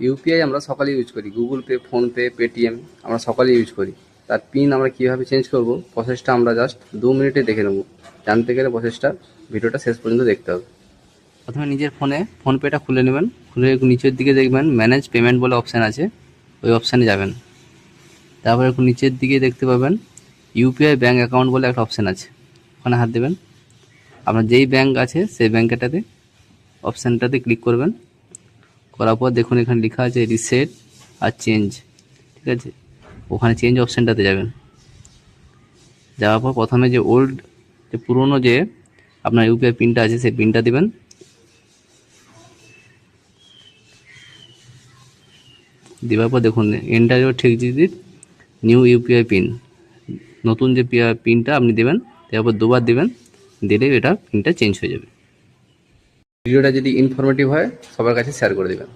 UPI আমরা সকালে use করি, গুগল পে, ফোনপে, পেটিএম আমরা সকালে ইউজ করি। তার পিন আমরা কীভাবে চেঞ্জ করব, প্রসেসটা আমরা জাস্ট 2 মিনিটে দেখে নেব। জানতে গেলে প্রসেসটা ভিডিওটা শেষ পর্যন্ত দেখতে হবে। প্রথমে নিজের ফোনে ফোনপেটা খুলে নেবেন, খুলে নিচের দিকে দেখবেন ম্যানেজ পেমেন্ট বলে অপশান আছে, ওই অপশানে যাবেন। তারপরে একটু নিচের দিকে দেখতে পাবেন ইউপিআই ব্যাঙ্ক অ্যাকাউন্ট বলে একটা অপশান আছে, ওখানে হাত দেবেন। আপনার যেই ব্যাঙ্ক আছে সেই ব্যাঙ্কটাতে অপশানটাতে ক্লিক করবেন। করার পর দেখুন এখানে লেখা আছে রিসেট আর চেঞ্জ, ঠিক আছে, ওখানে চেঞ্জ অপশানটাতে যাবেন। যাওয়ার পর প্রথমে যে পুরনো যে আপনার ইউপিআই পিনটা আছে সেই পিনটা দেবেন। দেওয়ার পর দেখুন enter your 6 digit new UPI pin, নতুন যে পিনটা আপনি দেবেন, তারপর দুবার দেবেন, দিলেই এটা পিনটা চেঞ্জ হয়ে যাবে। ভিডিওটা যদি ইনফরমেটিভ হয় সবার কাছে শেয়ার করে দেবেন।